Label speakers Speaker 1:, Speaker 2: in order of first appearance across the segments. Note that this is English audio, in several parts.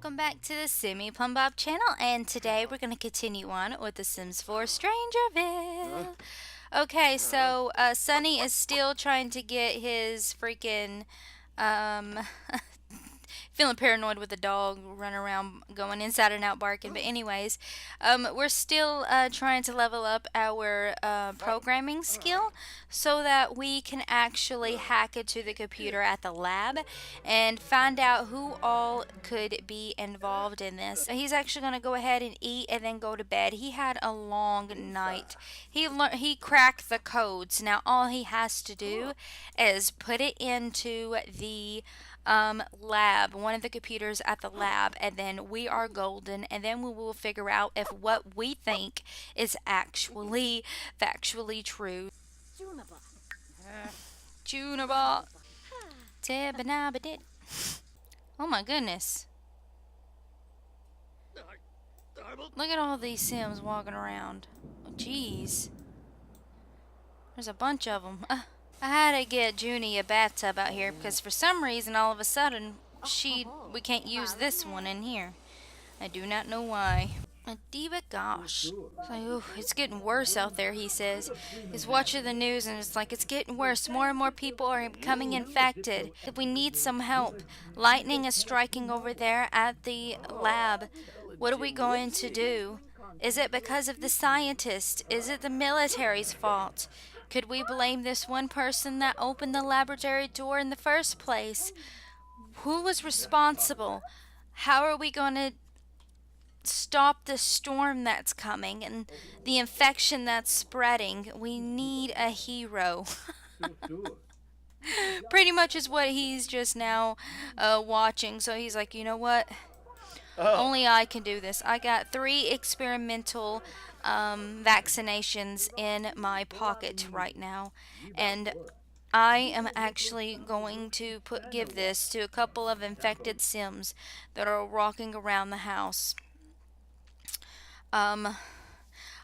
Speaker 1: welcome back to the Simi Plumbob channel, and today we're going to continue on with The Sims 4 Strangerville. Okay, so Sunny is still trying to get his freaking um, feeling paranoid with the dog running around going inside and out barking. But anyways, we're still trying to level up our programming skill so that we can actually hack into the computer at the lab and find out who all could be involved in this. He's actually going to go ahead and eat and then go to bed. He had a long night. He cracked the codes. Now all he has to do is put it into the lab, one of the computers at the lab, and then we are golden, and then we will figure out if what we think is actually factually true. Junaba. Tebanabadit. Oh my goodness. Look at all these Sims walking around. Oh, jeez. There's a bunch of them. I had to get Junie a bathtub out here because for some reason all of a sudden we can't use this one in here. I do not know why. Diva gosh. It's getting worse out there, he says. He's watching the news and it's like it's getting worse. More and more people are becoming infected. We need some help. Lightning is striking over there at the lab. What are we going to do? Is it because of the scientists? Is it the military's fault? Could we blame this one person that opened the laboratory door in the first place? Who was responsible? How are we going to stop the storm that's coming and the infection that's spreading? We need a hero. Pretty much is what he's just now watching. So he's like, you know what? Only I can do this. I got 3 experimental vaccinations in my pocket right now, and I am actually going to give this to a couple of infected Sims that are walking around the house.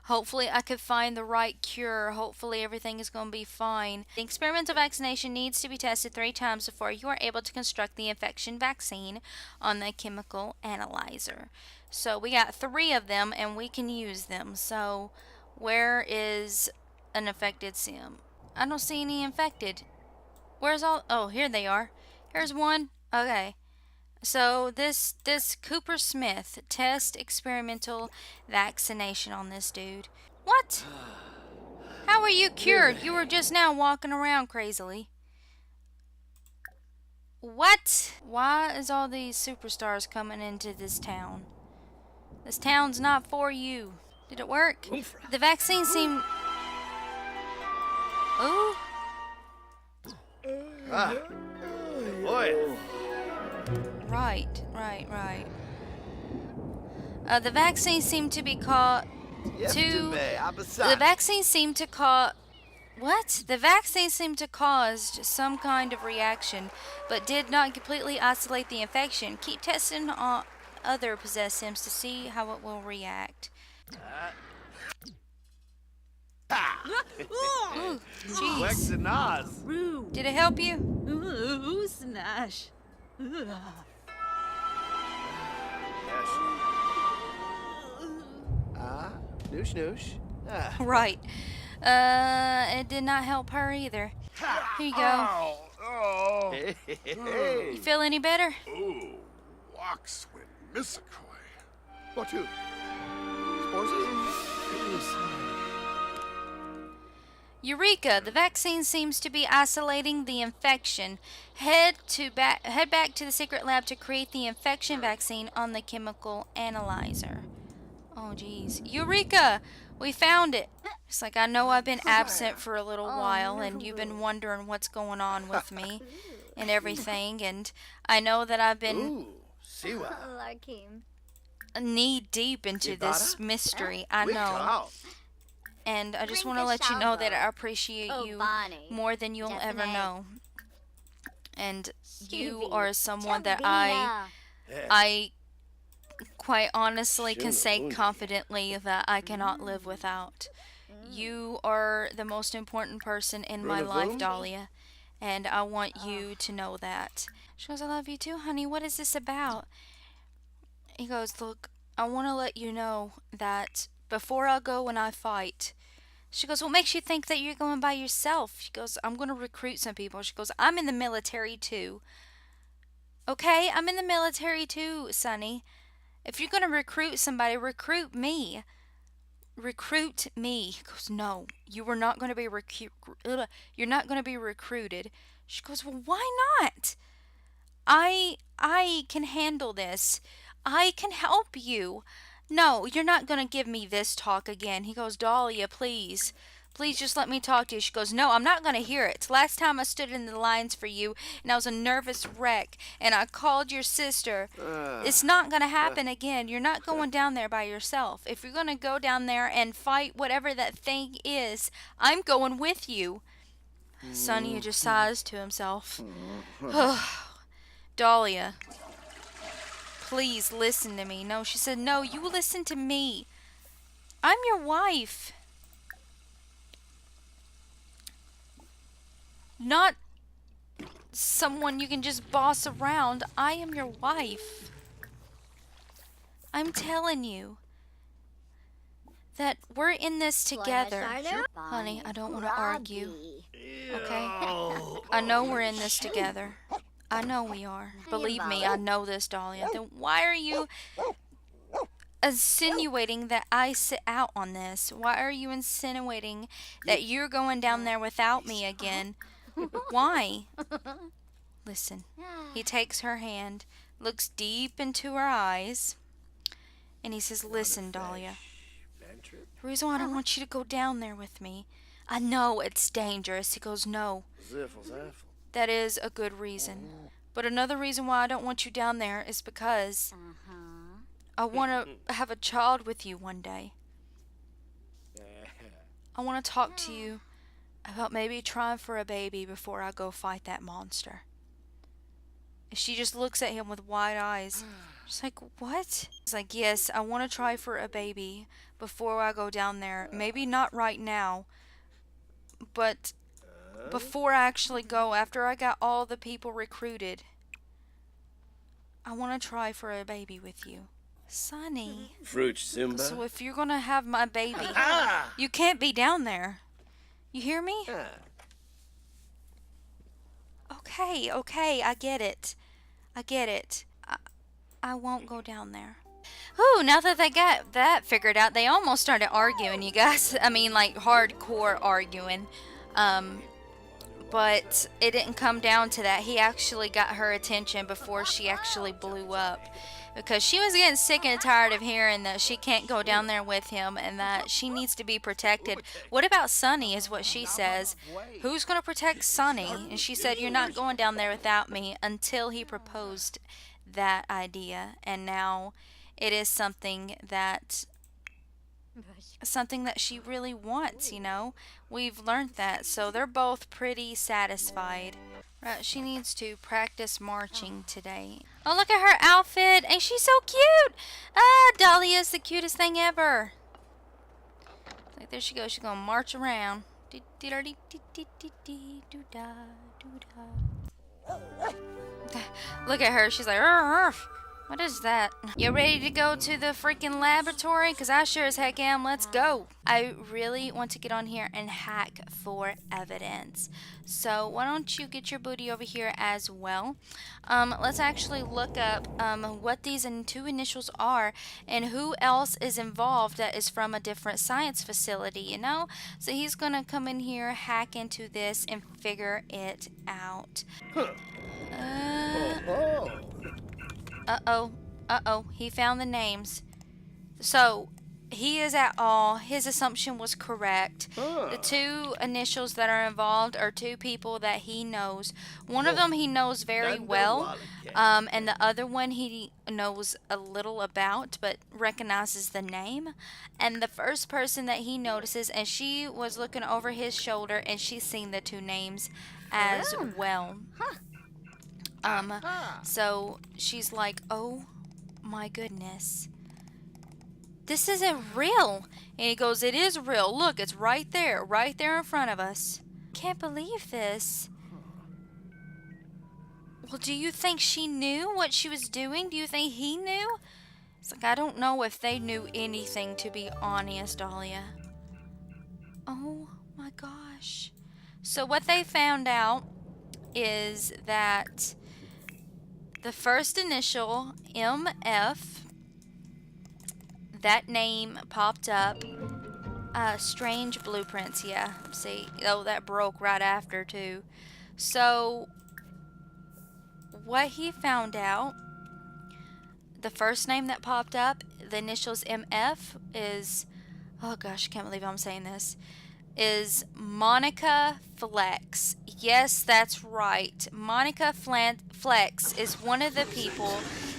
Speaker 1: Hopefully I could find the right cure. Hopefully everything is going to be fine. The experimental vaccination needs to be tested 3 times before you are able to construct the infection vaccine on the chemical analyzer. So we got 3 of them and we can use them. So where is an infected Sim? I don't see any infected. Where's all? Oh, here they are. Here's one. Okay. So this Cooper Smith test experimental vaccination on this dude. What? How are you cured? You were just now walking around crazily. What? Why is all these superstars coming into this town? This town's not for you. Did it work? The vaccine seemed... Ooh.
Speaker 2: Boy.
Speaker 1: Right. The vaccine seemed to be caught The vaccine seemed to cause... What? The vaccine seemed to cause some kind of reaction, but did not completely isolate the infection. Keep testing on other possessed Sims to see how it will react. Ooh, jeez. Did it help you?
Speaker 3: Ooh, snash.
Speaker 2: Noosh noosh.
Speaker 1: Right. It did not help her either. Here you go.
Speaker 2: Hey.
Speaker 1: You feel any better?
Speaker 4: Oh, walks with Missakoy.
Speaker 2: What you?
Speaker 1: Eureka! The vaccine seems to be isolating the infection. Head back to the secret lab to create the infection vaccine on the chemical analyzer. Oh, geez. Eureka! We found it! It's like, I know I've been absent for a little while, and you've been wondering what's going on with me and everything, and I know that I've been knee-deep into this mystery. I know. And I just want to let you know that I appreciate you more than you'll ever know. And you are someone that I quite honestly can say confidently that I cannot live without. You are the most important person in my life, Dahlia. And I want you to know that. She goes, I love you too, honey. What is this about? He goes, look, I want to let you know that before I go and I fight. She goes, what makes you think that you're going by yourself? She goes, I'm going to recruit some people. She goes, I'm in the military too. Okay, I'm in the military too, Sonny. If you're going to recruit somebody, recruit me. Recruit me. He goes, no, you are not going to be you're not going to be recruited. She goes, well, why not? I can handle this. I can help you. No, you're not going to give me this talk again. He goes, Dahlia, please. Please just let me talk to you. She goes, no, I'm not going to hear it. Last time I stood in the lines for you and I was a nervous wreck and I called your sister. It's not going to happen again. You're not going down there by yourself. If you're going to go down there and fight whatever that thing is, I'm going with you. Sonny just sighs to himself. Dahlia, please listen to me. No, she said, no, you listen to me. I'm your wife. Not someone you can just boss around. I am your wife. I'm telling you that we're in this together. Honey, I don't want to argue. Okay? I know we're in this together. I know we are. Believe me, I know this, Dahlia. Then why are you insinuating that I sit out on this? Why are you insinuating that you're going down there without me again? Why? Listen. He takes her hand, looks deep into her eyes, and he says, listen, Dahlia. The reason why I don't want you to go down there with me, I know it's dangerous. He goes, no. That is a good reason. But another reason why I don't want you down there is because I want to have a child with you one day. I want to talk to you about maybe trying for a baby before I go fight that monster. And she just looks at him with wide eyes. She's like, what? He's like, yes, I want to try for a baby before I go down there. Maybe not right now, but before I actually go, after I got all the people recruited, I want to try for a baby with you. Sonny.
Speaker 2: Fruit Simba.
Speaker 1: So if you're going to have my baby, you can't be down there. You hear me? Okay, I get it. I won't go down there. Ooh, now that they got that figured out, they almost started arguing, you guys. I mean, like, hardcore arguing. But it didn't come down to that. He actually got her attention before she actually blew up. Because she was getting sick and tired of hearing that she can't go down there with him and that she needs to be protected. What about Sonny is what she says. Who's going to protect Sonny? And she said, you're not going down there without me, until he proposed that idea. And now it is something that she really wants, you know. We've learned that. So they're both pretty satisfied. Right, she needs to practice marching today. Oh, look at her outfit. Ain't she so cute? Dahlia's the cutest thing ever. Like, there she goes. She's gonna march around. Look at her. She's like, what is that? You ready to go to the freaking laboratory? Because I sure as heck am. Let's go. I really want to get on here and hack for evidence. So why don't you get your booty over here as well? Let's actually look up what these two initials are and who else is involved that is from a different science facility, you know? So he's going to come in here, hack into this, and figure it out. Uh-oh, he found the names. So, he is at all. His assumption was correct. The two initials that are involved are two people that he knows. One of them he knows very well, and the other one he knows a little about, but recognizes the name. And the first person that he notices, and she was looking over his shoulder, and she's seen the two names as well. So she's like, oh my goodness, this isn't real. And he goes, it is real. Look, it's right there in front of us. Can't believe this. Well, do you think she knew what she was doing? Do you think he knew? It's like, I don't know if they knew anything, to be honest, Dahlia. Oh my gosh. So what they found out is that the first initial, MF, that name popped up. Strange blueprints, yeah. See, oh, that broke right after, too. So, what he found out, the first name that popped up, the initials MF, is, oh gosh, I can't believe I'm saying this, is Monica Flex. Yes, that's right. Monica Flex is one of the people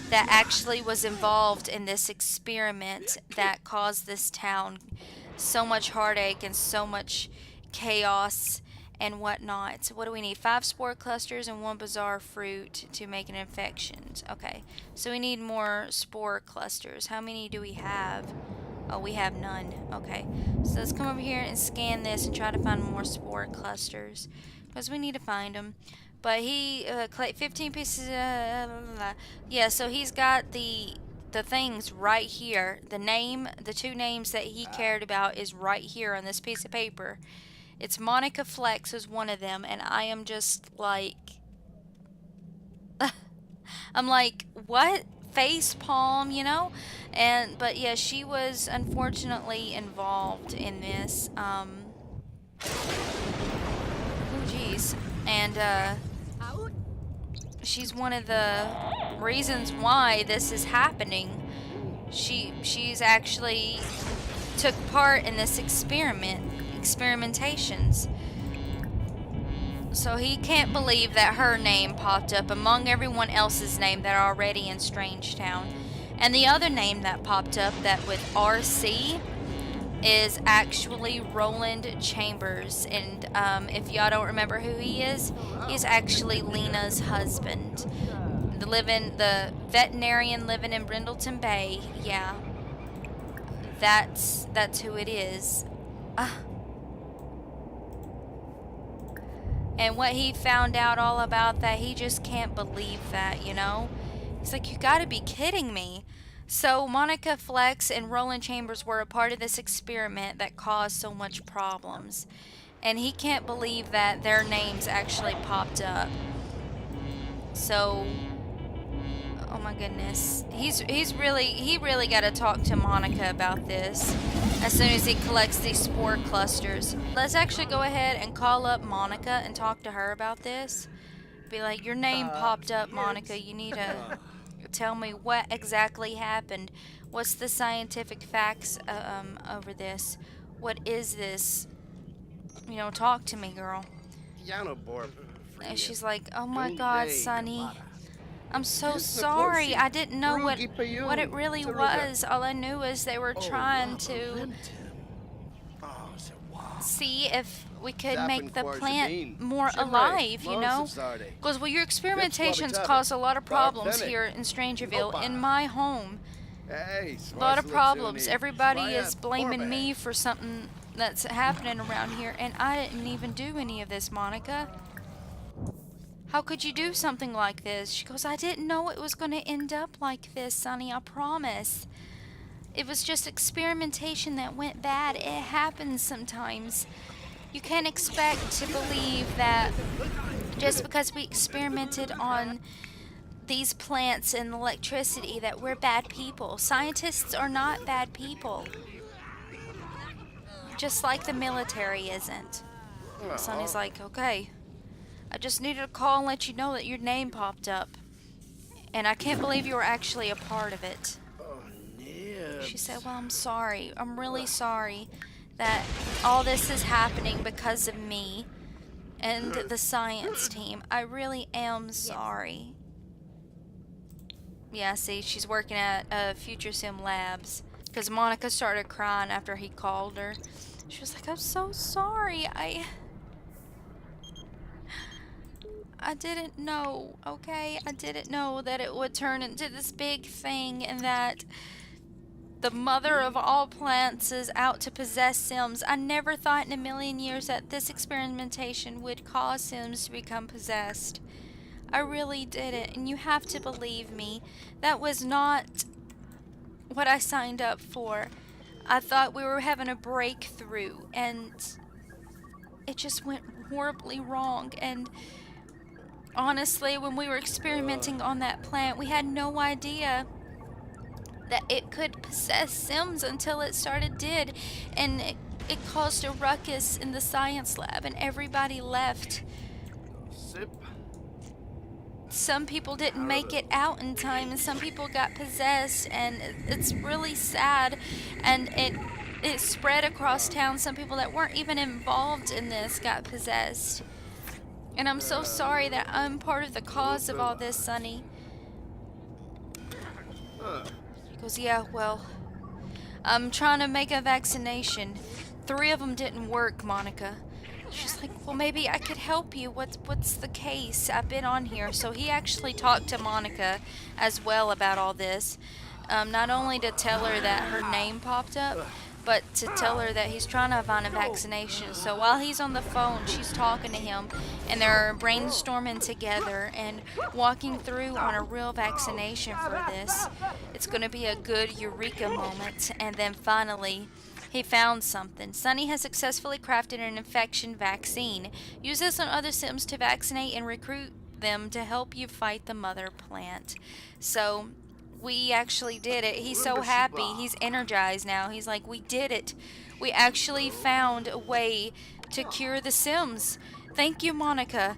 Speaker 1: that actually was involved in this experiment that caused this town so much heartache and so much chaos and whatnot. So what do we need? 5 spore clusters and 1 bizarre fruit to make an infection. Okay, so we need more spore clusters. How many do we have? Oh, we have none. Okay, so let's come over here and scan this and try to find more spore clusters, because we need to find them. But he collect 15 pieces. Yeah, so he's got the things right here. The 2 names that he cared about is right here on this piece of paper. It's Monica Flex is one of them, and I am just like, I'm like, what? Face palm, you know? But yeah, she was unfortunately involved in this. Oh geez. And she's one of the reasons why this is happening. She's actually took part in this experimentations. So he can't believe that her name popped up among everyone else's name that are already in Strangetown. And the other name that popped up, that with RC, is actually Roland Chambers. And if y'all don't remember who he is, he's actually Lena's husband. The veterinarian living in Brindleton Bay. Yeah, that's who it is. And what he found out all about that, he just can't believe that, you know? He's like, you gotta be kidding me. So Monica Flex and Roland Chambers were a part of this experiment that caused so much problems. And he can't believe that their names actually popped up. So, oh my goodness. He really gotta talk to Monica about this as soon as he collects these spore clusters. Let's actually go ahead and call up Monica and talk to her about this. Be like, your name popped up, Monica. You need to tell me what exactly happened. What's the scientific facts over this? What is this? You know, talk to me, girl. And she's like, oh my God, Sonny. I'm so sorry. I didn't know what it really was. All I knew is they were trying to see if we could make the plant more alive, you know? Because, well, your experimentations cause a lot of problems here in Strangerville, in my home. A lot of problems. Everybody is blaming me for something that's happening around here, and I didn't even do any of this, Monica. How could you do something like this? She goes, I didn't know it was going to end up like this, Sonny, I promise. It was just experimentation that went bad. It happens sometimes. You can't expect to believe that just because we experimented on these plants and electricity that we're bad people. Scientists are not bad people. Just like the military isn't. Sonny's like, okay. I just needed to call and let you know that your name popped up. And I can't believe you were actually a part of it. She said, well, I'm sorry. I'm really sorry that all this is happening because of me and the science team. I really am sorry. Yeah, see, she's working at Future Sim Labs. Because Monica started crying after he called her. She was like, I'm so sorry. I didn't know, okay? I didn't know that it would turn into this big thing and that the mother of all plants is out to possess Sims. I never thought in a million years that this experimentation would cause Sims to become possessed. I really didn't, and you have to believe me. That was not what I signed up for. I thought we were having a breakthrough, and it just went horribly wrong. And honestly, when we were experimenting on that plant, we had no idea that it could possess Sims until it did. And it caused a ruckus in the science lab, and everybody left.
Speaker 2: Sip.
Speaker 1: Some people didn't make it out in time, and some people got possessed, and it's really sad. And it spread across town. Some people that weren't even involved in this got possessed. And I'm so sorry that I'm part of the cause of all this, Sonny. He goes, yeah, well, I'm trying to make a vaccination. 3 of them didn't work, Monica. She's like, well, maybe I could help you. What's the case? I've been on here. So he actually talked to Monica as well about all this. Not only to tell her that her name popped up, but to tell her that he's trying to find a vaccination. So while he's on the phone, she's talking to him, and they're brainstorming together and walking through on a real vaccination for this. It's going to be a good eureka moment. And then finally, he found something. Sonny has successfully crafted an infection vaccine. Use this on other Sims to vaccinate and recruit them to help you fight the mother plant. So we actually did it. He's so happy. He's energized now. He's like, we did it. We actually found a way to cure the Sims. Thank you, Monica.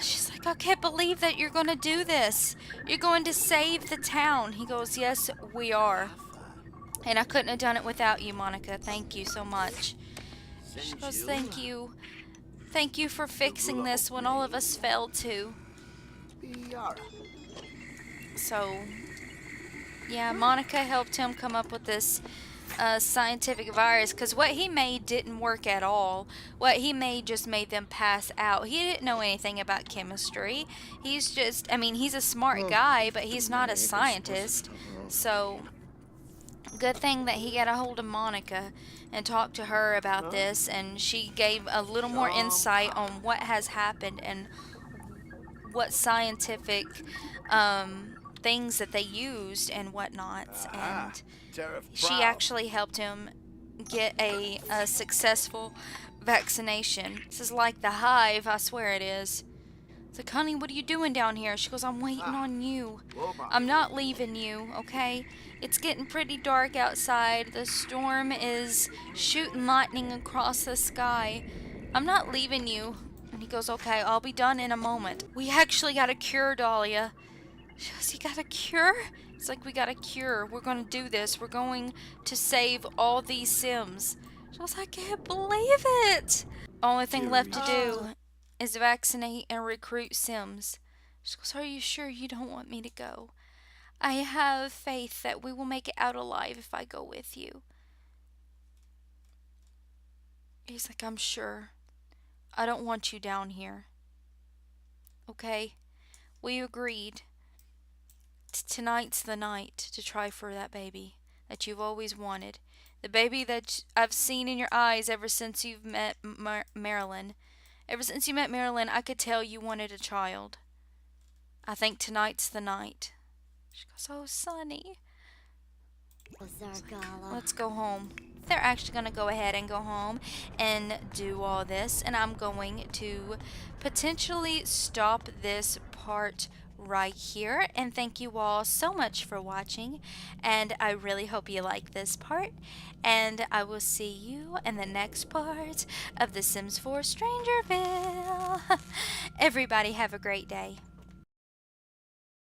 Speaker 1: She's like, I can't believe that you're going to do this. You're going to save the town. He goes, yes, we are. And I couldn't have done it without you, Monica. Thank you so much. She goes, thank you. Thank you for fixing this when all of us failed to. So, yeah, Monica helped him come up with this scientific virus, because what he made didn't work at all. What he made just made them pass out. He didn't know anything about chemistry. He's just, I mean, he's a smart guy, but he's not a scientist. So good thing that he got a hold of Monica and talked to her about this, and she gave a little more insight on what has happened and what scientific things that they used and whatnot. And she actually helped him get a successful vaccination. This is like the hive, I swear it is. It's like, honey, what are you doing down here? She goes, I'm waiting on you. I'm not leaving you, okay? It's getting pretty dark outside. The storm is shooting lightning across the sky. I'm not leaving you. And he goes, okay, I'll be done in a moment. We actually got a cure, Dahlia. She goes, you got a cure? It's like, we got a cure. We're going to do this. We're going to save all these Sims. She goes, I can't believe it. Only thing left to do is vaccinate and recruit Sims. She goes, are you sure you don't want me to go? I have faith that we will make it out alive if I go with you. He's like, I'm sure. I don't want you down here. Okay? We agreed. Tonight's the night to try for that baby that you've always wanted. The baby that I've seen in your eyes ever since you've met Marilyn. Ever since you met Marilyn, I could tell you wanted a child. I think tonight's the night. She goes, oh, Sonny. Let's go home. They're actually going to go ahead and go home and do all this. And I'm going to potentially stop this part right here. And thank you all so much for watching. And I really hope you like this part. And I will see you in the next part of The Sims 4 Strangerville. Everybody have a great day.